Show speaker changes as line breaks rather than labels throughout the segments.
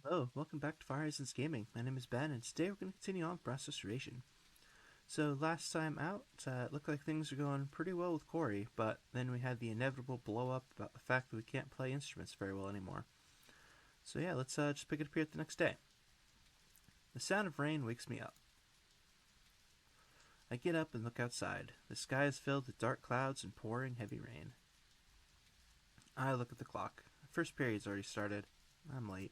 Hello, welcome back to Fire Horizons Gaming. My name is Ben, and today we're going to continue on with Brass Restoration. So last time out, it looked like things were going pretty well with Kouri, but then we had the inevitable blow up about the fact that we can't play instruments very well anymore. So yeah, let's just pick it up here the next day. The sound of rain wakes me up. I get up and look outside. The sky is filled with dark clouds and pouring heavy rain. I look at the clock. The first period's already started. I'm late.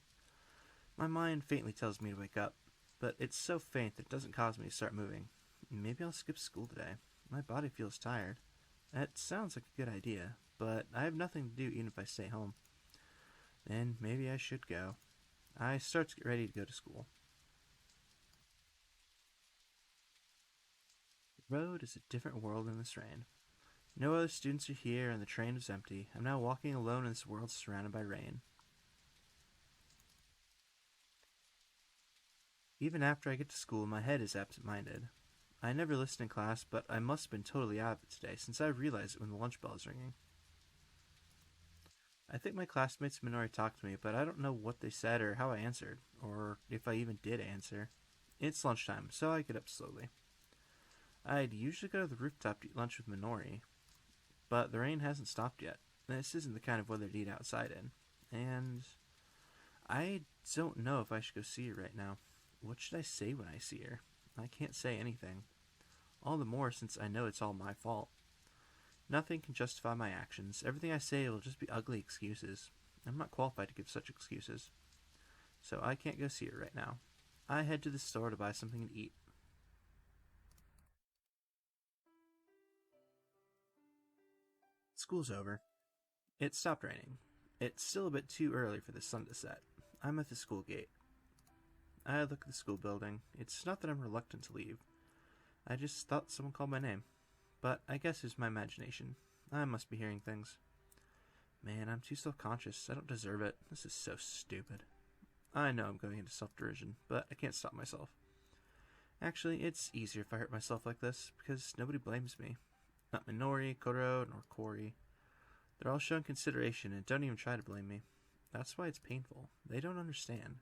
My mind faintly tells me to wake up, but it's so faint that it doesn't cause me to start moving. Maybe I'll skip school today. My body feels tired. That sounds like a good idea, but I have nothing to do even if I stay home. Then maybe I should go. I start to get ready to go to school. The road is a different world in this rain. No other students are here and the train is empty. I'm now walking alone in this world surrounded by rain. Even after I get to school, my head is absent-minded. I never listen in class, but I must have been totally out of it today, since I realized it when the lunch bell is ringing. I think my classmates have already talked to me, but I don't know what they said or how I answered, or if I even did answer. It's lunchtime, so I get up slowly. I'd usually go to the rooftop to eat lunch with Minori, but the rain hasn't stopped yet. This isn't the kind of weather to eat outside in, and I don't know if I should go see her right now. What should I say when I see her? I can't say anything. All the more since I know it's all my fault. Nothing can justify my actions. Everything I say will just be ugly excuses. I'm not qualified to give such excuses. So I can't go see her right now. I head to the store to buy something to eat. School's over. It stopped raining. It's still a bit too early for the sun to set. I'm at the school gate. I look at the school building. It's not that I'm reluctant to leave. I just thought someone called my name. But I guess it's my imagination. I must be hearing things. Man, I'm too self-conscious. I don't deserve it. This is so stupid. I know I'm going into self-derision, but I can't stop myself. Actually, it's easier if I hurt myself like this, because nobody blames me. Not Minori, Koro, nor Kouri. They're all showing consideration and don't even try to blame me. That's why it's painful. They don't understand.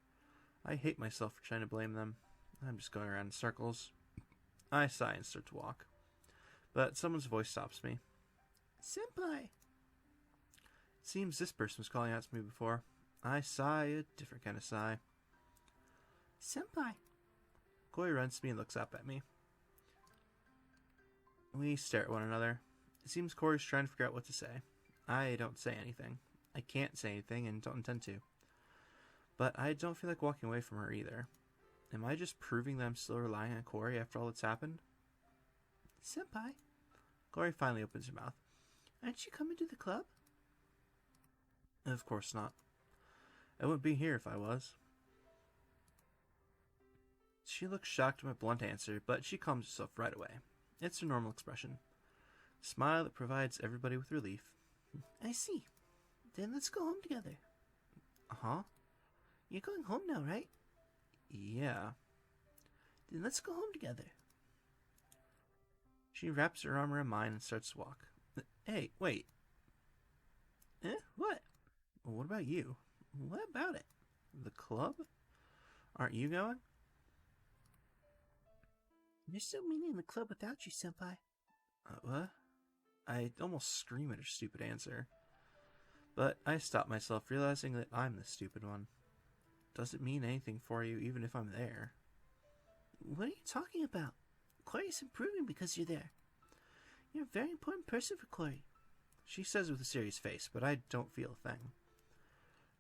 I hate myself for trying to blame them. I'm just going around in circles. I sigh and start to walk. But someone's voice stops me. Senpai! It seems this person was calling out to me before. I sigh, a different kind of sigh. Senpai! Koi runs to me and looks up at me. We stare at one another. It seems Corey's trying to figure out what to say. I don't say anything. I can't say anything and don't intend to. But I don't feel like walking away from her either. Am I just proving that I'm still relying on Kouri after all that's happened? Senpai. Kouri finally opens her mouth. Aren't you coming to the club? Of course not. I wouldn't be here if I was. She looks shocked at my blunt answer, but she calms herself right away. It's her normal expression. A smile that provides everybody with relief. I see. Then let's go home together. Huh? You're going home now, right? Yeah. Then let's go home together. She wraps her arm around mine and starts to walk. Hey, wait. What? What about you? What about it? The club? Aren't you going? There's no meaning in the club without you, senpai. What? I almost scream at her stupid answer. But I stop myself, realizing that I'm the stupid one. Doesn't mean anything for you, even if I'm there. What are you talking about? Kouri's improving because you're there. You're a very important person for Kouri. She says with a serious face, but I don't feel a thing.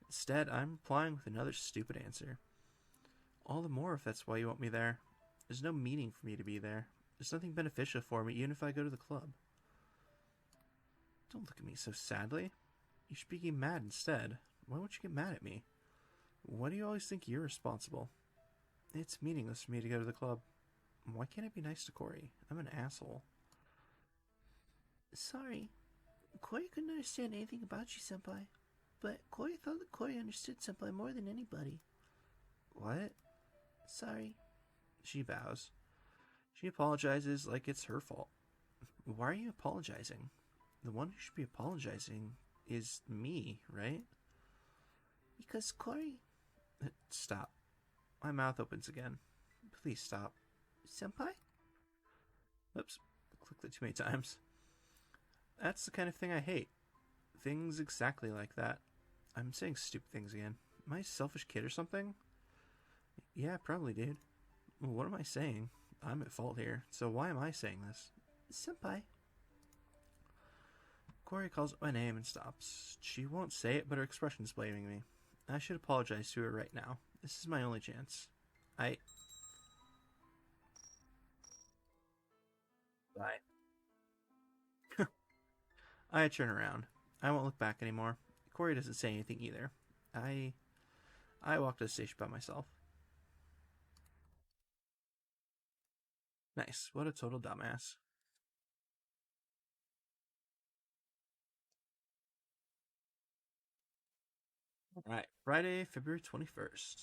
Instead, I'm replying with another stupid answer. All the more if that's why you want me there. There's no meaning for me to be there. There's nothing beneficial for me, even if I go to the club. Don't look at me so sadly. You should be getting mad instead. Why won't you get mad at me? Why do you always think you're responsible? It's meaningless for me to go to the club. Why can't I be nice to Kouri? I'm an asshole. Sorry. Kouri couldn't understand anything about you, senpai. But Kouri thought that Kouri understood senpai more than anybody. What? Sorry. She bows. She apologizes like it's her fault. Why are you apologizing? The one who should be apologizing is me, right? Because Kouri Stop. My mouth opens again. Please stop. Senpai? Oops. Clicked it too many times. That's the kind of thing I hate. Things exactly like that. I'm saying stupid things again. Am I a selfish kid or something? Yeah, probably, dude. What am I saying? I'm at fault here, so why am I saying this? Senpai. Kouri calls my name and stops. She won't say it, but her expression's blaming me. I should apologize to her right now. This is my only chance. Bye. I turn around. I won't look back anymore. Kouri doesn't say anything either. I walk to the station by myself. Nice. What a total dumbass. Alright, Friday, February 21st.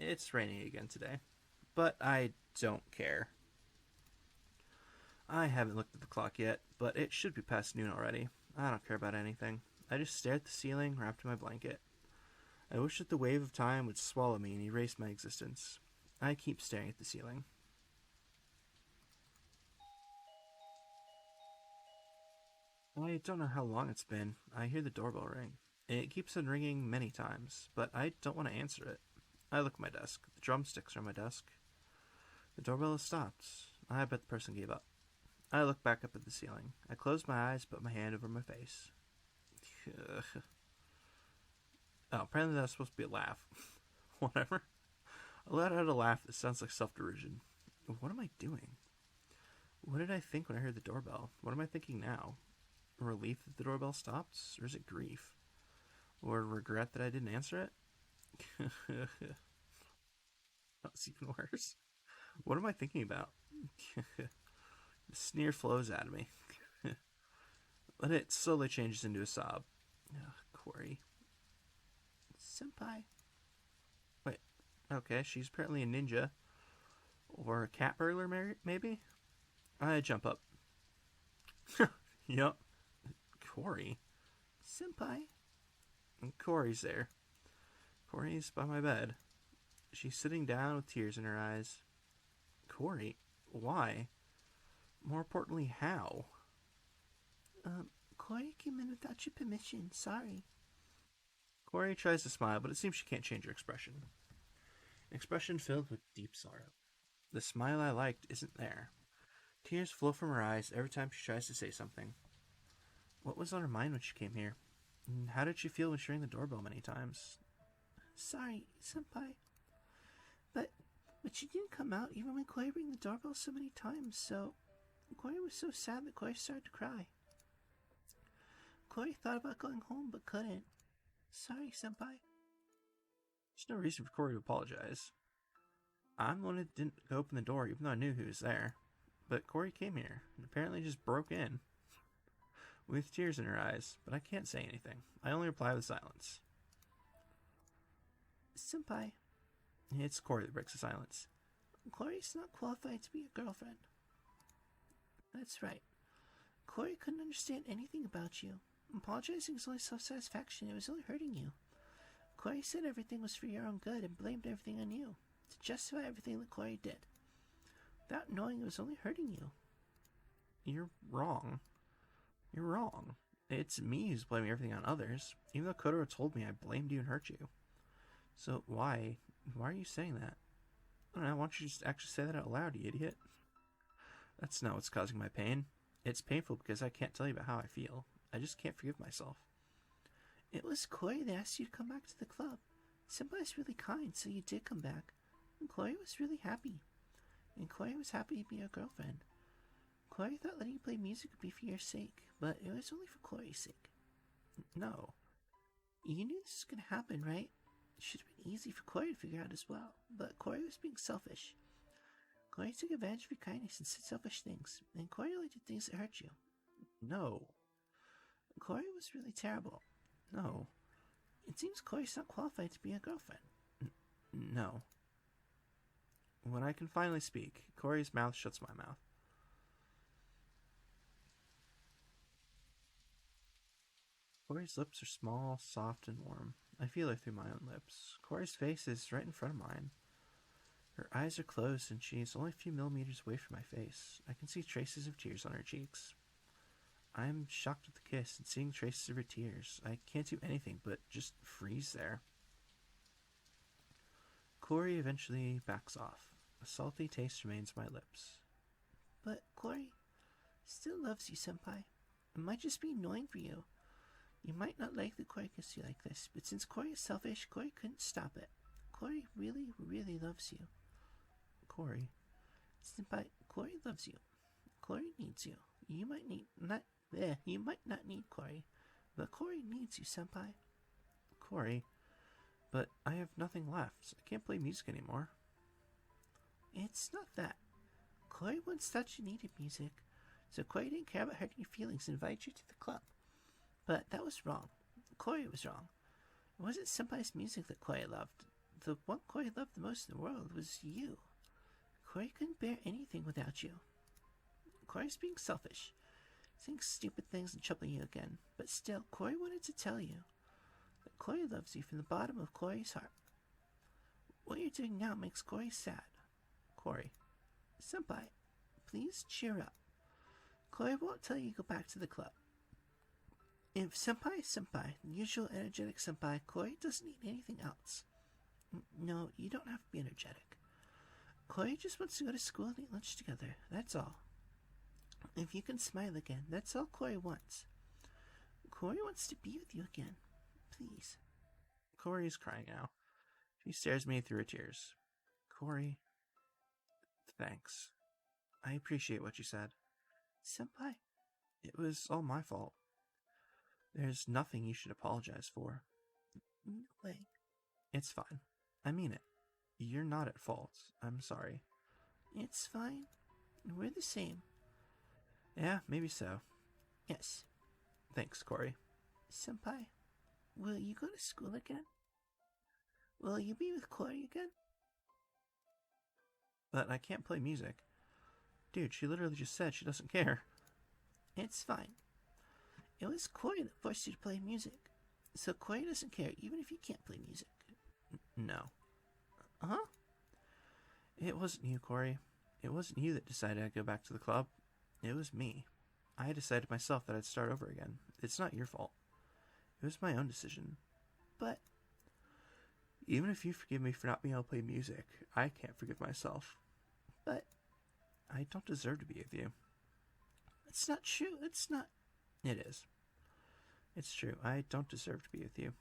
It's raining again today, but I don't care. I haven't looked at the clock yet, but it should be past noon already. I don't care about anything. I just stare at the ceiling, wrapped in my blanket. I wish that the wave of time would swallow me and erase my existence. I keep staring at the ceiling. I don't know how long it's been. I hear the doorbell ring. It keeps on ringing many times, but I don't want to answer it. I look at my desk. The drumsticks are on my desk. The doorbell has stopped. I bet the person gave up. I look back up at the ceiling. I close my eyes, put my hand over my face. Oh, apparently that was supposed to be a laugh. Whatever. I let out a laugh that sounds like self-derision. What am I doing? What did I think when I heard the doorbell? What am I thinking now? Relief that the doorbell stopped? Or is it grief? Or regret that I didn't answer it? That's even worse. What am I thinking about? The sneer flows out of me. But it slowly changes into a sob. Ugh, Kouri. Senpai. Wait, okay, she's apparently a ninja. Or a cat burglar, maybe? I jump up. Yup. Kouri. Senpai. And Kouri's there. Kouri's by my bed. She's sitting down with tears in her eyes. Kouri? Why? More importantly, how? Kouri came in without your permission. Sorry. Kouri tries to smile, but it seems she can't change her expression. An expression filled with deep sorrow. The smile I liked isn't there. Tears flow from her eyes every time she tries to say something. What was on her mind when she came here? And how did she feel when she rang the doorbell many times? Sorry, senpai. But she didn't come out even when Kouri rang the doorbell so many times, so Kouri was so sad that Kouri started to cry. Kouri thought about going home but couldn't. Sorry, senpai. There's no reason for Kouri to apologize. I'm the one that didn't open the door even though I knew who was there. But Kouri came here and apparently just broke in. With tears in her eyes, but I can't say anything. I only reply with silence. Senpai. It's Kouri that breaks the silence. Kouri's not qualified to be your girlfriend. That's right. Kouri couldn't understand anything about you. Apologizing is only self-satisfaction. It was only hurting you. Kouri said everything was for your own good and blamed everything on you to justify everything that Kouri did, without knowing it was only hurting you. You're wrong. You're wrong. It's me who's blaming everything on others, even though Kotaro told me I blamed you and hurt you. So why are you saying that? I don't know, why don't you just actually say that out loud, you idiot? That's not what's causing my pain. It's painful because I can't tell you about how I feel. I just can't forgive myself. It was Kouri that asked you to come back to the club. Senpai's really kind, so you did come back. And Kouri was really happy. And Kouri was happy to be your girlfriend. Kouri thought letting you play music would be for your sake, but it was only for Kouri's sake. No. You knew this was going to happen, right? It should have been easy for Kouri to figure out as well, but Kouri was being selfish. Kouri took advantage of your kindness and said selfish things, and Kouri only did things that hurt you. No. Kouri was really terrible. No. It seems Kouri's not qualified to be a girlfriend. No. When I can finally speak, Kouri's mouth shuts my mouth. Kouri's lips are small, soft, and warm. I feel her through my own lips. Kouri's face is right in front of mine. Her eyes are closed and she's only a few millimeters away from my face. I can see traces of tears on her cheeks. I'm shocked at the kiss and seeing traces of her tears. I can't do anything but just freeze there. Kouri eventually backs off. A salty taste remains on my lips. But Kouri still loves you, senpai. It might just be annoying for you. You might not like the Kouri kiss you like this, but since Kouri is selfish, Kouri couldn't stop it. Kouri really, really loves you. Kouri. Senpai, Kouri loves you. Kouri needs you. You might not need Kouri, but Kouri needs you, senpai. Kouri, but I have nothing left. I can't play music anymore. It's not that. Kouri once thought you needed music, so Kouri didn't care about hurting your feelings and invited you to the club. But that was wrong. Kouri was wrong. It wasn't senpai's music that Kouri loved. The one Kouri loved the most in the world was you. Kouri couldn't bear anything without you. Kouri's being selfish, saying stupid things and troubling you again. But still, Kouri wanted to tell you that Kouri loves you from the bottom of Kouri's heart. What you're doing now makes Kouri sad. Kouri. Senpai, please cheer up. Kouri won't tell you to go back to the club. If senpai is senpai, the usual energetic senpai, Kouri doesn't need anything else. No, you don't have to be energetic. Kouri just wants to go to school and eat lunch together, that's all. If you can smile again, that's all Kouri wants. Kouri wants to be with you again. Please. Kouri is crying now. She stares at me through her tears. Kouri, thanks. I appreciate what you said. Senpai, it was all my fault. There's nothing you should apologize for. No way. It's fine. I mean it. You're not at fault. I'm sorry. It's fine. We're the same. Yeah, maybe so. Yes. Thanks, Kouri. Senpai, will you go to school again? Will you be with Kouri again? But I can't play music. Dude, she literally just said she doesn't care. It's fine. It was Kouri that forced you to play music. So Kouri doesn't care even if you can't play music. No. Huh? It wasn't you, Kouri. It wasn't you that decided I'd go back to the club. It was me. I decided myself that I'd start over again. It's not your fault. It was my own decision. But even if you forgive me for not being able to play music, I can't forgive myself. But I don't deserve to be with you. It's not true. It's not. It is. It's true. I don't deserve to be with you.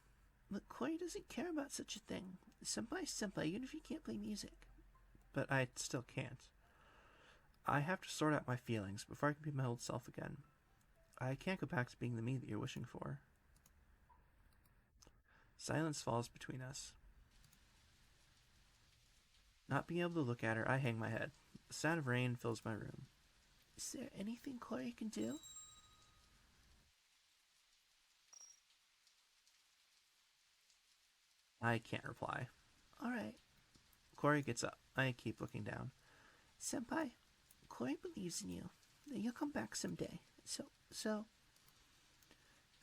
But Kouri doesn't care about such a thing. Senpai's senpai, even if you can't play music. But I still can't. I have to sort out my feelings before I can be my old self again. I can't go back to being the me that you're wishing for. Silence falls between us. Not being able to look at her, I hang my head. The sound of rain fills my room. Is there anything Kouri can do? I can't reply. Alright. Kouri gets up. I keep looking down. Senpai, Kouri believes in you. That you'll come back someday. So,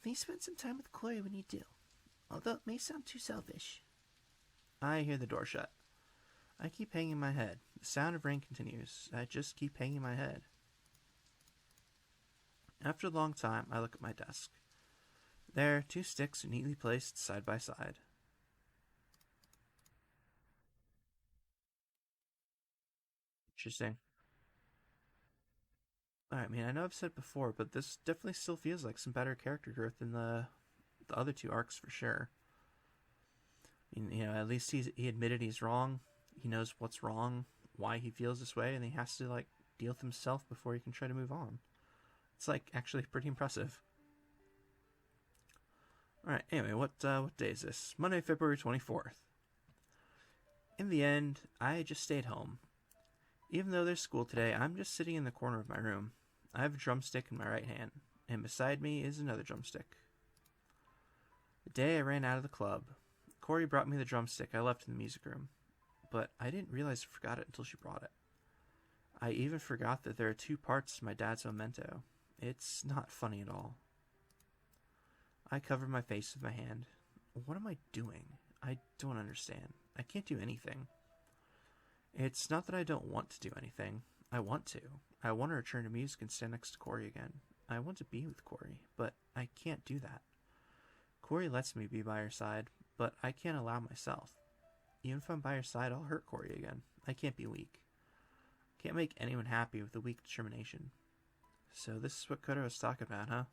please spend some time with Kouri when you do. Although it may sound too selfish. I hear the door shut. I keep hanging my head. The sound of rain continues. I just keep hanging my head. After a long time, I look at my desk. There, 2 sticks are neatly placed side by side. Interesting. Alright, I know I've said before, but this definitely still feels like some better character growth than the other 2 arcs for sure. At least he admitted he's wrong. He knows what's wrong, why he feels this way, and he has to deal with himself before he can try to move on. It's actually pretty impressive. Alright, anyway, what day is this? Monday, February 24th. In the end, I just stayed home. Even though there's school today, I'm just sitting in the corner of my room. I have a drumstick in my right hand, and beside me is another drumstick. The day I ran out of the club, Kouri brought me the drumstick I left in the music room. but I didn't realize I forgot it until she brought it. I even forgot that there are 2 parts to my dad's memento. It's not funny at all. I covered my face with my hand. What am I doing? I don't understand. I can't do anything. It's not that I don't want to do anything. I want to. I want to return to music and stand next to Kouri again. I want to be with Kouri, but I can't do that. Kouri lets me be by her side, but I can't allow myself. Even if I'm by her side, I'll hurt Kouri again. I can't be weak. Can't make anyone happy with a weak determination. So this is what Kotaro was talking about, huh?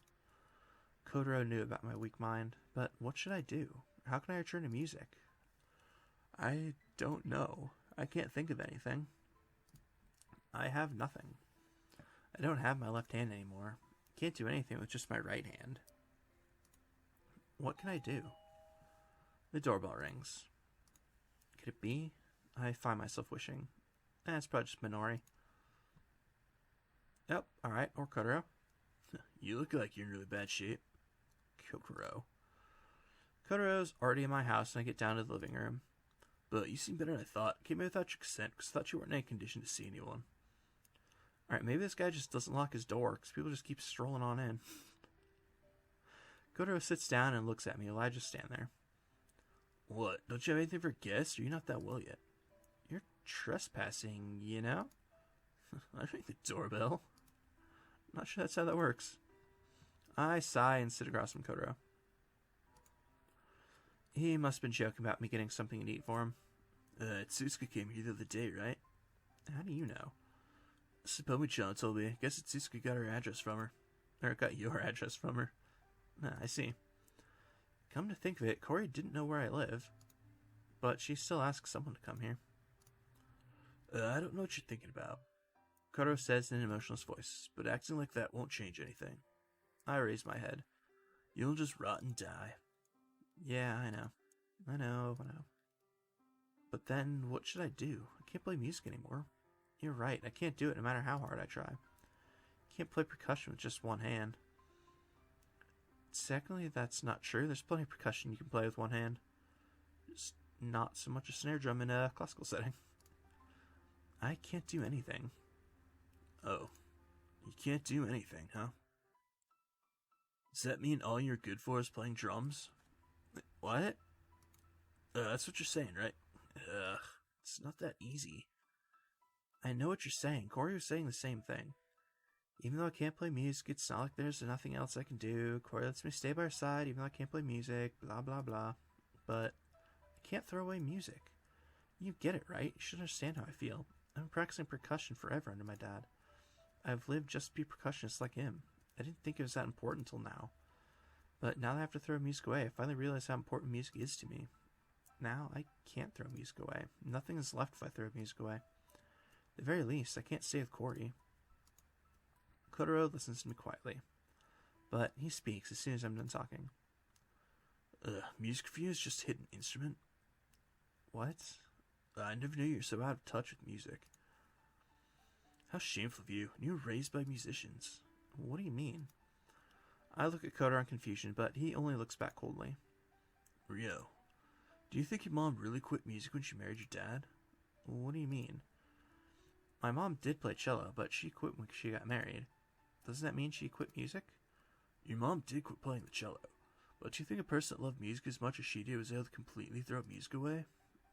Kotaro knew about my weak mind, but what should I do? How can I return to music? I don't know. I can't think of anything. I have nothing. I don't have my left hand anymore. Can't do anything with just my right hand. What can I do? The doorbell rings. Could it be? I find myself wishing. It's probably just Minori. Yep, alright, or Kotaro. You look like you're in really bad shape. Kotaro. Kotaro's already in my house and I get down to the living room. But you seem better than I thought. Came in without your consent because I thought you weren't in any condition to see anyone. Alright, maybe this guy just doesn't lock his door because people just keep strolling on in. Kotaro sits down and looks at me while I just stand there. What? Don't you have anything for guests? Or are you not that well yet? You're trespassing, you know? I ring the doorbell. Not sure that's how that works. I sigh and sit across from Kotaro. He must have been joking about me getting something to eat for him. Tsusuke came here the other day, right? How do you know? Sapomi-chan told me. Guess Tsusuke got her address from her. Or got your address from her. I see. Come to think of it, Kouri didn't know where I live. But she still asks someone to come here. I don't know what you're thinking about. Kotaro says in an emotionless voice, but acting like that won't change anything. I raise my head. You'll just rot and die. Yeah, I know. But then, what should I do? I can't play music anymore. You're right, I can't do it no matter how hard I try. Can't play percussion with just one hand. Secondly, that's not true. There's plenty of percussion you can play with one hand. Just not so much a snare drum in a classical setting. I can't do anything. Oh, you can't do anything, huh? Does that mean all you're good for is playing drums? What? That's what you're saying, right? It's not that easy. I know what you're saying. Kouri was saying the same thing. Even though I can't play music, it's not like there's nothing else I can do. Kouri lets me stay by her side, even though I can't play music, blah, blah, blah. But I can't throw away music. You get it, right? You should understand how I feel. I've been practicing percussion forever under my dad. I've lived just to be a percussionist like him. I didn't think it was that important until now. But now that I have to throw music away, I finally realize how important music is to me. Now, I can't throw music away. Nothing is left if I throw music away. At the very least, I can't stay with Kouri. Kotaro listens to me quietly. But he speaks as soon as I'm done talking. Music for you is just hit an instrument? What? I never knew you were so out of touch with music. How shameful of you. You were raised by musicians. What do you mean? I look at Kotaro in confusion, but he only looks back coldly. Rio, do you think your mom really quit music when she married your dad? What do you mean? My mom did play cello, but she quit when she got married. Doesn't that mean she quit music? Your mom did quit playing the cello, but do you think a person that loved music as much as she did was able to completely throw music away?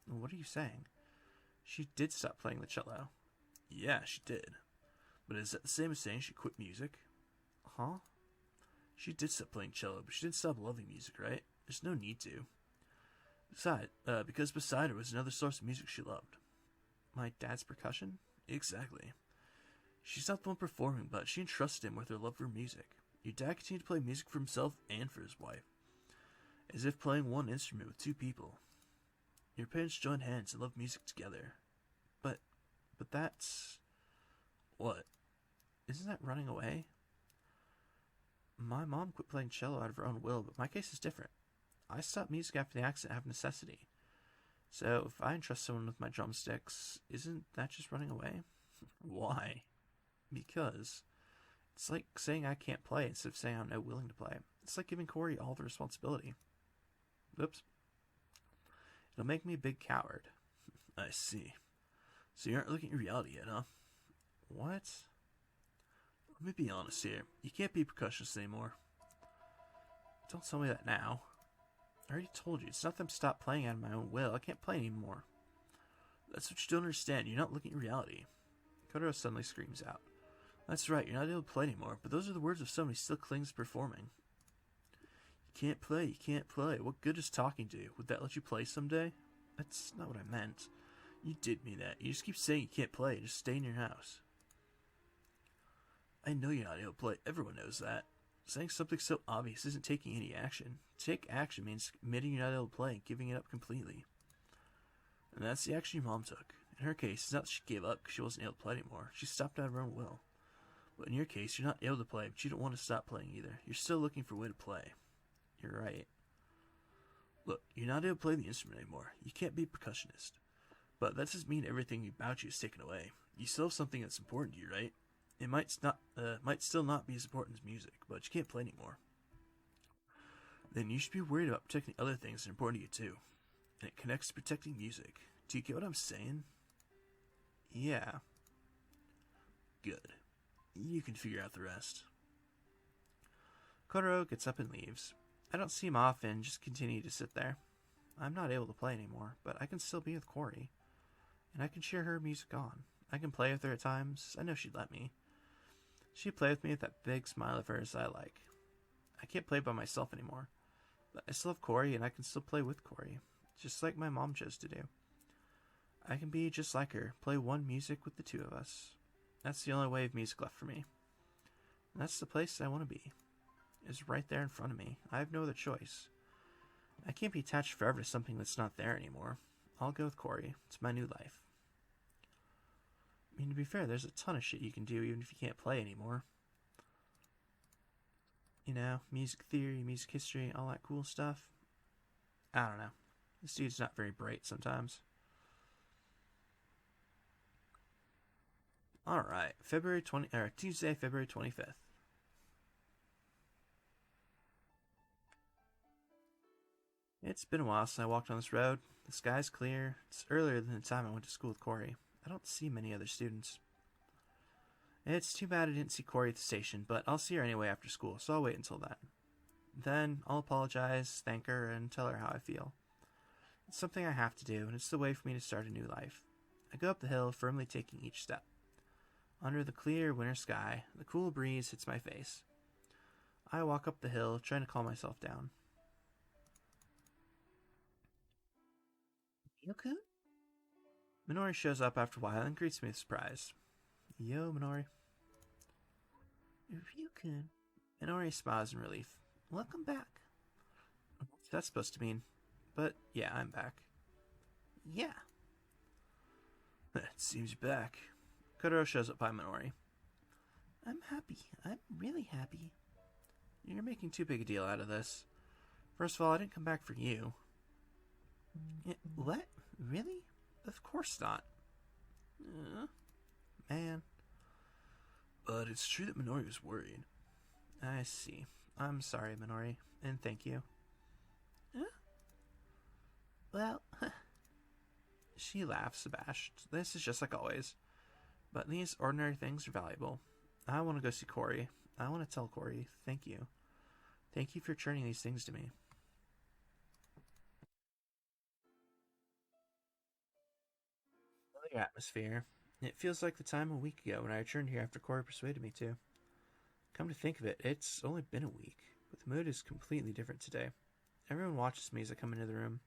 What are you saying? She did stop playing the cello. Yeah, she did. But is that the same as saying she quit music? Huh? She did stop playing cello, but she didn't stop loving music, right? There's no need to. Because beside her was another source of music she loved. My dad's percussion? Exactly. She's not the one performing, but she entrusted him with her love for music. Your dad continued to play music for himself and for his wife. As if playing one instrument with 2 people. Your parents joined hands and loved music together. But that's... What? Isn't that running away? My mom quit playing cello out of her own will, but my case is different. I stopped music after the accident out of necessity. So if I entrust someone with my drumsticks, isn't that just running away? Why? Because it's like saying I can't play instead of saying I'm not willing to play. It's like giving Kouri all the responsibility. Oops. It'll make me a big coward. I see. So you aren't looking at reality yet, huh? What? Let me be honest here. You can't be a percussionist anymore. Don't tell me that now. I already told you, it's not that I'm stopped playing out of my own will. I can't play anymore. That's what you don't understand. You're not looking at reality. Kotaro suddenly screams out. That's right, you're not able to play anymore, but those are the words of someone who still clings to performing. You can't play, you can't play. What good is talking to you? Would that let you play someday? That's not what I meant. You did mean that. You just keep saying you can't play. Just stay in your house. I know you're not able to play. Everyone knows that. Saying something so obvious isn't taking any action. Take action means admitting you're not able to play and giving it up completely. And that's the action your mom took. In her case, it's not that she gave up because she wasn't able to play anymore. She stopped out of her own will. But in your case, you're not able to play, but you don't want to stop playing either. You're still looking for a way to play. You're right. Look, you're not able to play the instrument anymore. You can't be a percussionist. But that doesn't mean everything about you is taken away. You still have something that's important to you, right? It might still not be as important as music, but you can't play anymore. Then you should be worried about protecting other things that are important to you too. And it connects to protecting music. Do you get what I'm saying? Yeah. Good. You can figure out the rest. Kotaro gets up and leaves. I don't see him off and just continue to sit there. I'm not able to play anymore, but I can still be with Kouri. And I can cheer her music on. I can play with her at times. I know she'd let me. She'd play with me with that big smile of hers I like. I can't play by myself anymore. But I still have Kouri and I can still play with Kouri. Just like my mom chose to do. I can be just like her. Play one music with the two of us. That's the only way of music left for me. And that's the place I want to be. It's right there in front of me. I have no other choice. I can't be attached forever to something that's not there anymore. I'll go with Kouri. It's my new life. I mean, to be fair, there's a ton of shit you can do even if you can't play anymore. You know, music theory, music history, all that cool stuff. I don't know. This dude's not very bright sometimes. Alright, Tuesday, February 25th. It's been a while since I walked on this road. The sky's clear. It's earlier than the time I went to school with Kouri. I don't see many other students. It's too bad I didn't see Kouri at the station, but I'll see her anyway after school, so I'll wait until then. Then I'll apologize, thank her, and tell her how I feel. It's something I have to do, and it's the way for me to start a new life. I go up the hill, firmly taking each step. Under the clear winter sky, the cool breeze hits my face. I walk up the hill, trying to calm myself down. Ryoko? Minori shows up after a while and greets me with surprise. Yo, Minori. Ryoko. Minori smiles in relief. Welcome back. What's that supposed to mean? But yeah, I'm back. Yeah. It seems you're back. Kotaro shows up by Minori. I'm happy. I'm really happy. You're making too big a deal out of this. First of all, I didn't come back for you. What? Really? Of course not. Man. But it's true that Minori was worried. I see. I'm sorry, Minori, and thank you. Well, she laughs, abashed. This is just like always. But these ordinary things are valuable. I want to go see Kouri. I want to tell Kouri, thank you. Thank you for turning these things to me. Another atmosphere. It feels like the time a week ago when I returned here after Kouri persuaded me to. Come to think of it, it's only been a week, but the mood is completely different today. Everyone watches me as I come into the room.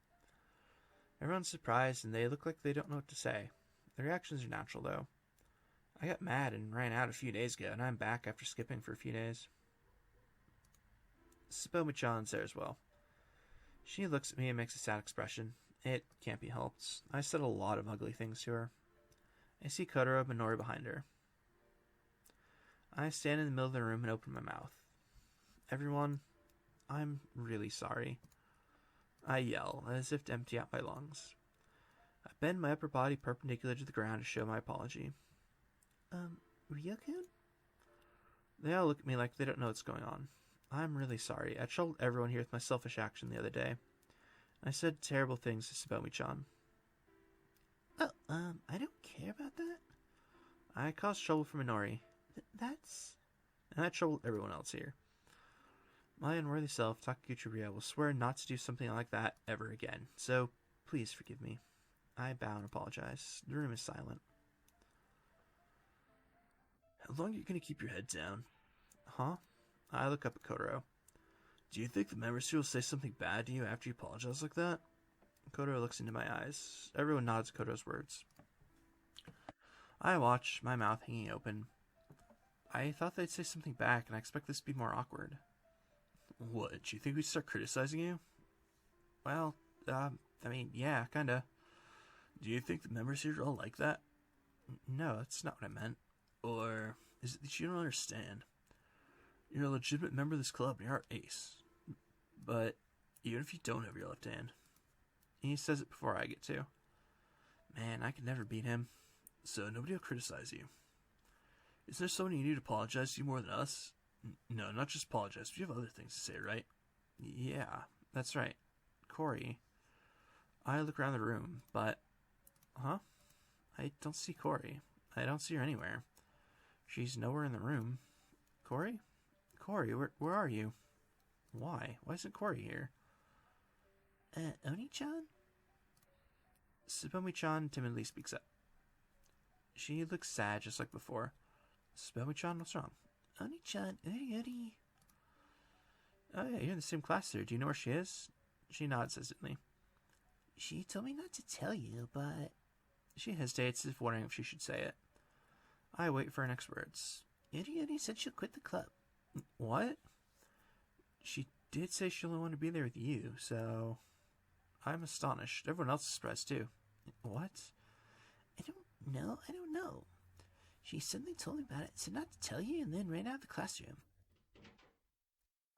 Everyone's surprised and they look like they don't know what to say. Their reactions are natural though. I got mad and ran out a few days ago, and I'm back after skipping for a few days. Sabomi-chan's there as well. She looks at me and makes a sad expression. It can't be helped. I said a lot of ugly things to her. I see Kotaro and Minori behind her. I stand in the middle of the room and open my mouth. Everyone, I'm really sorry. I yell, as if to empty out my lungs. I bend my upper body perpendicular to the ground to show my apology. Ryoko? They all look at me like they don't know what's going on. I'm really sorry. I troubled everyone here with my selfish action the other day. I said terrible things to Sabomi-chan.
Oh, I don't care about that.
I caused trouble for Minori,
That's...
and I troubled everyone else here. My unworthy self, Takaguchi Ria, will swear not to do something like that ever again, so please forgive me. I bow and apologize. The room is silent. How long are you going to keep your head down? Huh? I look up at Kotaro. Do you think the members here will say something bad to you after you apologize like that? Kotaro looks into my eyes. Everyone nods Kotaro's words. I watch, my mouth hanging open. I thought they'd say something back, and I expect this to be more awkward. What, do you think we'd start criticizing you? Well, yeah, kinda. Do you think the members here are all like that? No, that's not what I meant. Or is it that you don't understand? You're a legitimate member of this club and you're our ace. But even if you don't have your left hand. He says it before I get to. Man, I could never beat him. So nobody will criticize you. Is there someone you need to apologize to more than us? No, not just apologize, but you have other things to say, right? Yeah, that's right. Kouri. I look around the room, but... Huh? I don't see Kouri. I don't see her anywhere. She's nowhere in the room. Kouri? Kouri, where are you? Why? Why isn't Kouri here?
Oni-chan?
Tsubomi-chan timidly speaks up. She looks sad just like before. Tsubomi-chan, what's wrong?
Oni-chan, Uri.
Oh yeah, you're in the same class there. Do you know where she is? She nods hesitantly.
She told me not to tell you, but...
She hesitates as if wondering if she should say it. I wait for her next words.
Uri said she'll quit the club.
What? She did say she only wanted to be there with you, so... I'm astonished. Everyone else is surprised too. What?
I don't know. She suddenly told me about it, said not to tell you, and then ran out of the classroom.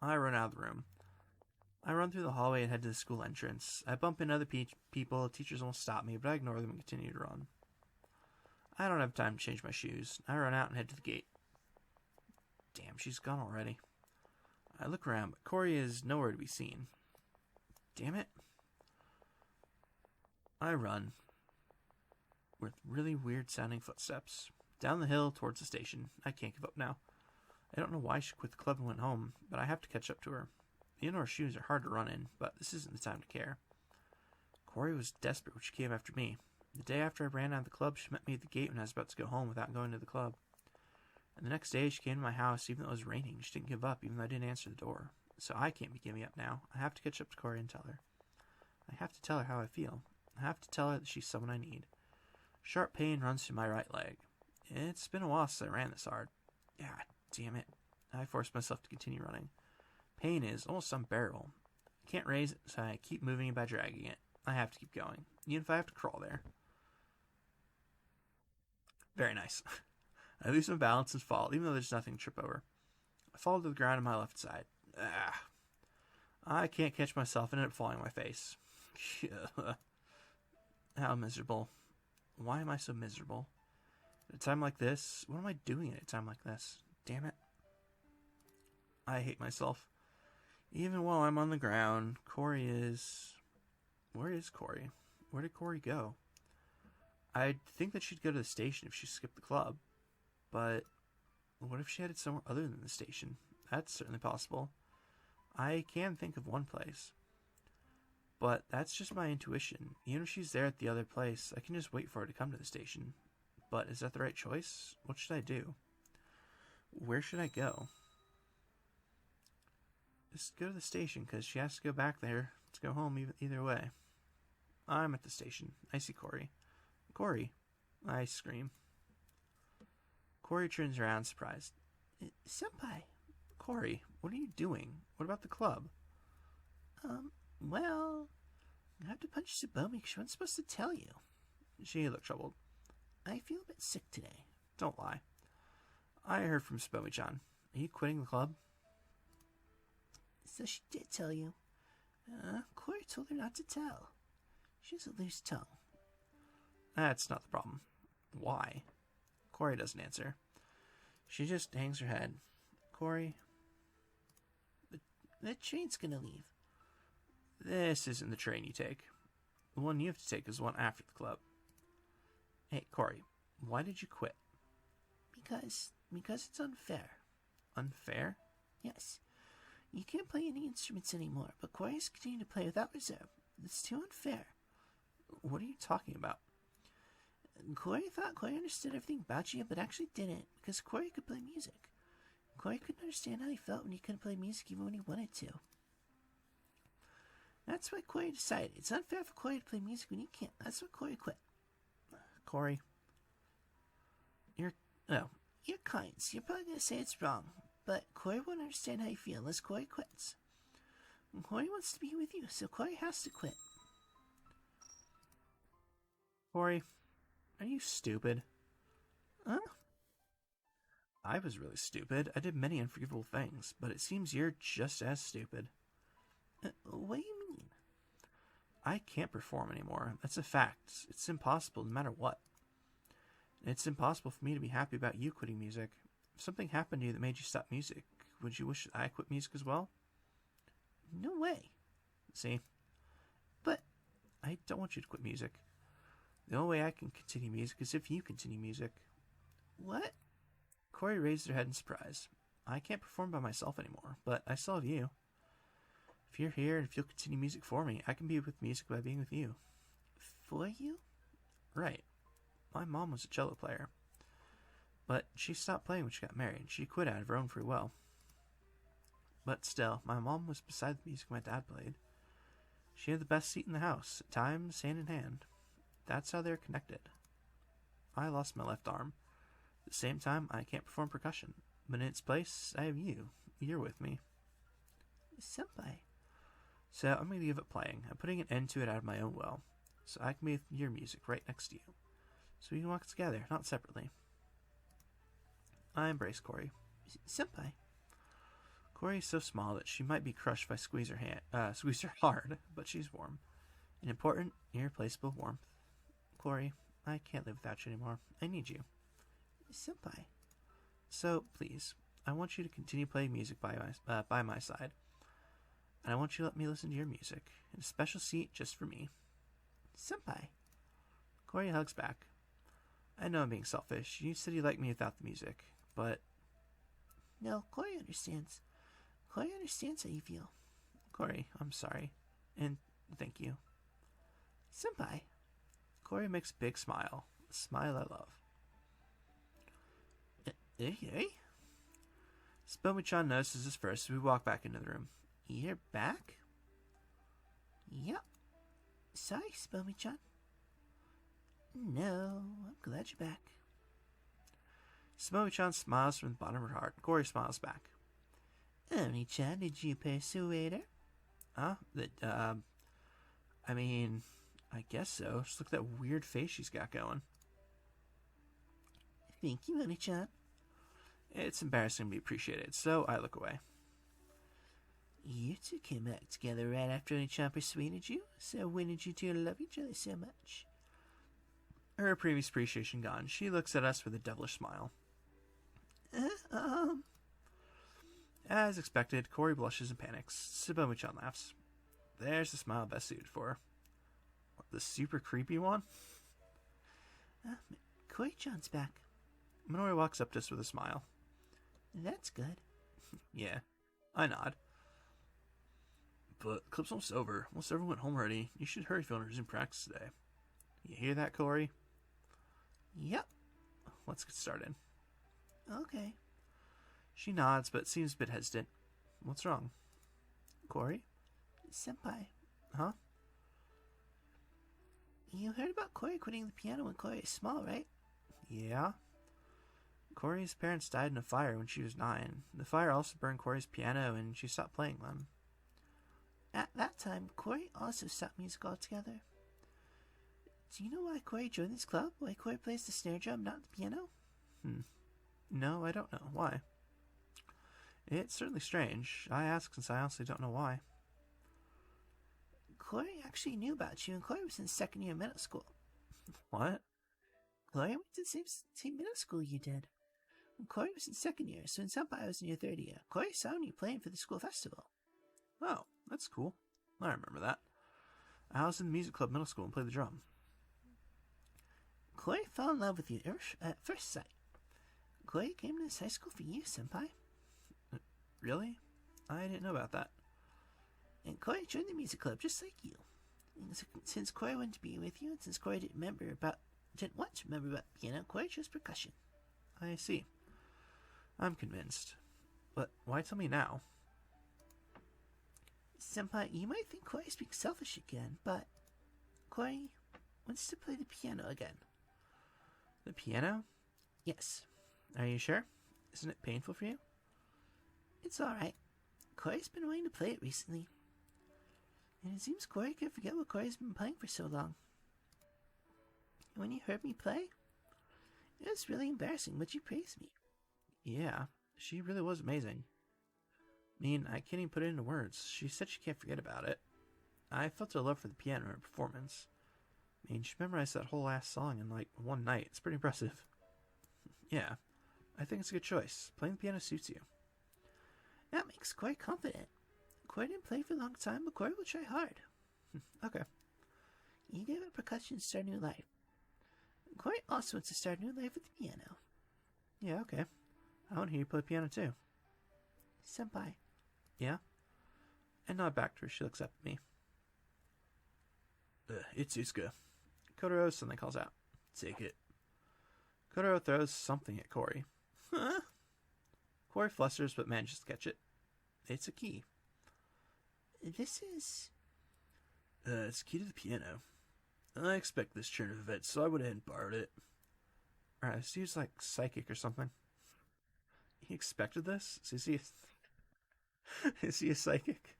I run out of the room. I run through the hallway and head to the school entrance. I bump into other people, teachers almost stop me, but I ignore them and continue to run. I don't have time to change my shoes. I run out and head to the gate. Damn, she's gone already. I look around, but Kouri is nowhere to be seen. Damn it. I run with really weird sounding footsteps. Down the hill towards the station. I can't give up now. I don't know why she quit the club and went home, but I have to catch up to her. The indoor shoes are hard to run in, but this isn't the time to care. Kouri was desperate when she came after me. The day after I ran out of the club, she met me at the gate when I was about to go home without going to the club. And the next day, she came to my house even though it was raining. She didn't give up even though I didn't answer the door. So I can't be giving up now. I have to catch up to Kouri and tell her. I have to tell her how I feel. I have to tell her that she's someone I need. Sharp pain runs through my right leg. It's been a while since I ran this hard. God damn it. I force myself to continue running. Pain is almost unbearable. I can't raise it, so I keep moving it by dragging it. I have to keep going, even if I have to crawl there. Very nice. I lose my balance and fall, even though there's nothing to trip over. I fall to the ground on my left side. I can't catch myself and end up falling on my face. How miserable. Why am I so miserable? At a time like this? What am I doing at a time like this? Damn it. I hate myself. Even while I'm on the ground, Kouri is... Where is Kouri? Where did Kouri go? I'd think that she'd go to the station if she skipped the club. But what if she headed somewhere other than the station? That's certainly possible. I can think of one place. But that's just my intuition. Even if she's there at the other place, I can just wait for her to come to the station. But is that the right choice? What should I do? Where should I go? Just go to the station, because she has to go back there to go home either way. I'm at the station. I see Kouri. Kouri! I scream. Kouri turns around, surprised.
Senpai.
Kouri, what are you doing? What about the club?
Well... I have to punch Tsubomi because she wasn't supposed to tell you.
She looked troubled.
I feel a bit sick today.
Don't lie. I heard from Tsubomi-chan. Are you quitting the club?
So she did tell you. Kouri told her not to tell. She has a loose tongue.
That's not the problem. Why? Kouri doesn't answer. She just hangs her head. Kouri?
The train's gonna leave.
This isn't the train you take. The one you have to take is the one after the club. Hey, Kouri, why did you quit?
Because it's unfair.
Unfair?
Yes. You can't play any instruments anymore, but Kouri is continuing to play without reserve. It's too unfair.
What are you talking about?
Kouri thought Kouri understood everything about you, but actually didn't, because Kouri could play music. Kouri couldn't understand how he felt when he couldn't play music even when he wanted to. That's why Kouri decided it's unfair for Kouri to play music when you can't. That's why Kouri quit.
Kouri,
You're kind, so you're probably going to say it's wrong, but Kouri won't understand how you feel unless Kouri quits. Kouri wants to be with you, so Kouri has to quit.
Kouri, are you stupid?
Huh?
I was really stupid. I did many unforgivable things, but it seems you're just as stupid.
What do you mean?
I can't perform anymore. That's a fact. It's impossible no matter what. It's impossible for me to be happy about you quitting music. If something happened to you that made you stop music, would you wish I quit music as well?
No way.
See?
But
I don't want you to quit music. The only way I can continue music is if you continue music.
what?
Kouri raised her head in surprise. I can't perform by myself anymore, but I still have you. If you're here and if you'll continue music for me, I can be with music by being with you.
For you?
Right. My mom was a cello player. But she stopped playing when she got married. She quit out of her own free will. But still, my mom was beside the music my dad played. She had the best seat in the house, at times hand in hand. That's how they're connected. I lost my left arm. At the same time, I can't perform percussion. But in its place, I have you. You're with me.
Senpai.
So I'm going to give up playing. I'm putting an end to it out of my own will. So I can be with your music right next to you. So we can walk together, not separately. I embrace Kouri.
Senpai.
Kouri is so small that she might be crushed if I squeeze her hard, but she's warm. An important, irreplaceable warmth. Kouri, I can't live without you anymore. I need you.
Senpai.
So, please, I want you to continue playing music by my side. And I want you to let me listen to your music, in a special seat just for me.
Senpai.
Kouri hugs back. I know I'm being selfish. You said you liked me without the music, but...
No, Kouri understands. Kouri understands how you feel.
Kouri, I'm sorry. And thank you.
Senpai.
Kouri makes a big smile. A smile I love.
Hey?
Spomi-chan notices us first as we walk back into the room.
You're back? Yep. Sorry, Spomi-chan. No, I'm glad you're back.
Spomi-chan smiles from the bottom of her heart. Kouri smiles back.
Oni-chan, did you persuade her?
I mean, I guess so. Just look at that weird face she's got going.
Thank you, Oni-chan.
It's embarrassing to be appreciated, so I look away.
You two came back together right after Oni-chan persuaded you, so when did you two love each other so much?
Her previous appreciation gone, she looks at us with a devilish smile. As expected, Kouri blushes and panics. Spomi-chan laughs. There's the smile best suited for her. What, the super creepy one?
Kouri-chan's back.
Minori walks up to us with a smile.
That's good.
Yeah, I nod. But clip's almost over. Almost everyone went home already. You should hurry if you want to resume practice today. You hear that, Kouri?
Yep.
Let's get started.
Okay.
She nods, but seems a bit hesitant. What's wrong? Kouri?
Senpai.
Huh?
You heard about Kouri quitting the piano when Kouri is small, right?
Yeah. Kouri's parents died in a fire when she was 9. The fire also burned Kouri's piano, and she stopped playing them.
At that time, Kouri also stopped music altogether. Do you know why Kouri joined this club? Why Kouri plays the snare drum, not the piano?
No, I don't know. Why? It's certainly strange. I ask since I honestly don't know why.
Kouri actually knew about you, and Kouri was in second year of middle school.
What?
Kouri went to the same middle school you did. When Kouri was in second year, so when Senpai was in your third year, Kouri saw you playing for the school festival.
Oh, that's cool. I remember that. I was in the music club middle school and played the drum.
Kouri fell in love with you at first sight. Kouri came to this high school for you, senpai.
Really? I didn't know about that.
And Kouri joined the music club just like you. And since Kouri wanted to be with you, and since Kouri didn't want to remember about piano, Kouri chose percussion.
I see. I'm convinced. But why tell me now?
Senpai, you might think Kouri's being selfish again, but Kouri wants to play the piano again.
The piano?
Yes.
Are you sure? Isn't it painful for you?
It's alright. Kouri's been wanting to play it recently. And it seems Kouri could forget what Kouri's been playing for so long. When you heard me play, it was really embarrassing, but you praised me.
Yeah, she really was amazing. I mean, I can't even put it into words. She said she can't forget about it. I felt her love for the piano in her performance. I mean, she memorized that whole last song in like one night. It's pretty impressive. Yeah, I think it's a good choice. Playing the piano suits you.
That makes Kouri confident. Kouri didn't play for a long time, but Kouri will try hard.
Okay.
You gave up percussion to start a new life. Kouri also wants to start a new life with the piano.
Yeah, okay. I want to hear you play piano too.
Senpai.
Yeah? I nod back to her. She looks up at me. It's Itsuka. Kotaro suddenly calls out. Take it. Kotaro throws something at Kouri.
Huh?
Kouri flusters but manages to catch it. It's a key.
This is...
It's a key to the piano. I expect this turn of events, so I went ahead and borrowed it. Alright, this dude's like psychic or something. He expected this? Is he a psychic?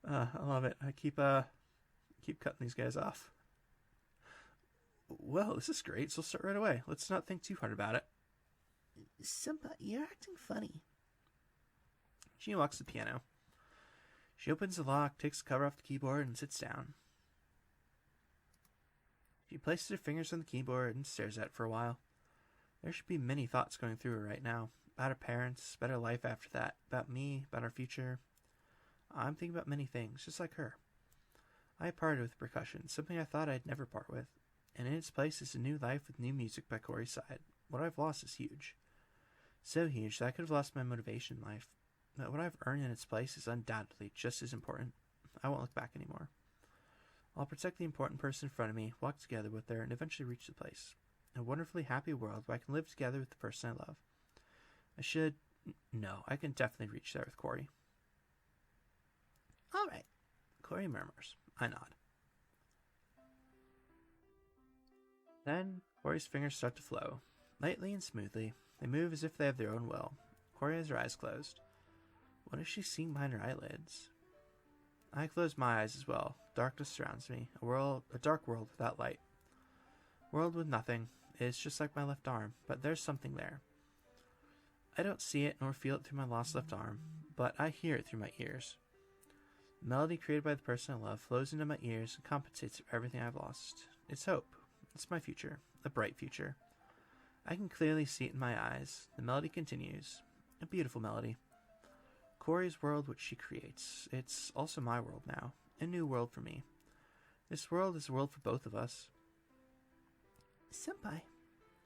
I love it. I keep cutting these guys off. Well, this is great, so let's start right away. Let's not think too hard about it.
Senpai, you're acting funny.
She unlocks the piano. She opens the lock, takes the cover off the keyboard, and sits down. She places her fingers on the keyboard and stares at it for a while. There should be many thoughts going through her right now. About her parents, about her life after that, about me, about our future. I'm thinking about many things, just like her. I parted with percussion, something I thought I'd never part with. And in its place is a new life with new music by Kouri's side. What I've lost is huge. So huge that I could have lost my motivation in life. But what I've earned in its place is undoubtedly just as important. I won't look back anymore. I'll protect the important person in front of me, walk together with her, and eventually reach the place. A wonderfully happy world where I can live together with the person I love. I can definitely reach there with Kouri.
All right.
Kouri murmurs. I nod. Then, Kouri's fingers start to flow. Lightly and smoothly, they move as if they have their own will. Kouri has her eyes closed. What is she seeing behind her eyelids? I close my eyes as well. Darkness surrounds me. A dark world without light. World with nothing. It's just like my left arm, but there's something there. I don't see it nor feel it through my lost left arm, but I hear it through my ears. The melody created by the person I love flows into my ears and compensates for everything I've lost. It's hope. It's my future. A bright future. I can clearly see it in my eyes. The melody continues. A beautiful melody. Kouri's world, which she creates. It's also my world now. A new world for me. This world is a world for both of us.
Senpai.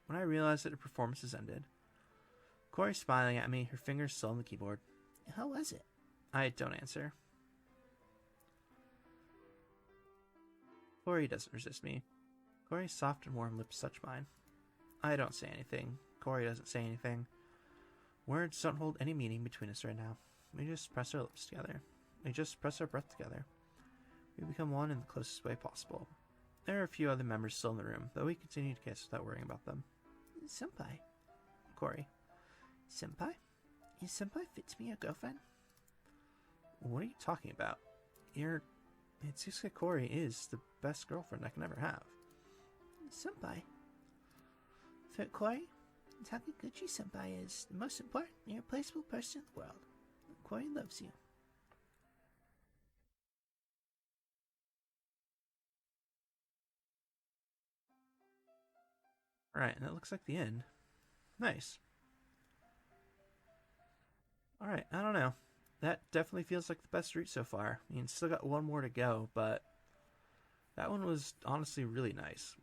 When I realize that her performance has ended, Kouri's smiling at me, her fingers still on the keyboard.
How was it?
I don't answer. Kouri doesn't resist me. Kouri's soft and warm lips touch mine. I don't say anything. Kouri doesn't say anything. Words don't hold any meaning between us right now. We just press our lips together. We just press our breath together. We become one in the closest way possible. There are a few other members still in the room, but we continue to kiss without worrying about them.
Senpai.
Kouri.
Senpai? Is Senpai fit to be your girlfriend?
What are you talking about? Itsuka Kouri is the best girlfriend I can ever have.
Senpai. For Kouri, Takaguchi Senpai is the most important, irreplaceable person in the world. Kouri loves you.
Alright, and that looks like the end. Nice. Alright, I don't know. That definitely feels like the best route so far. I mean, still got one more to go, but that one was honestly really nice.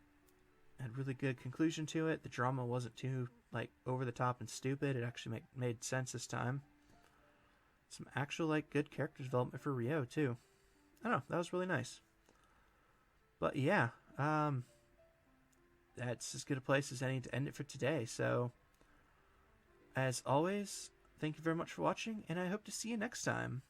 had really good conclusion to it. The drama wasn't too like over the top and stupid. It actually made sense this time. Some actual like good character development for Rio too. I don't know, that was really nice. But yeah, that's as good a place as any to end it for today. So, as always, thank you very much for watching, and I hope to see you next time.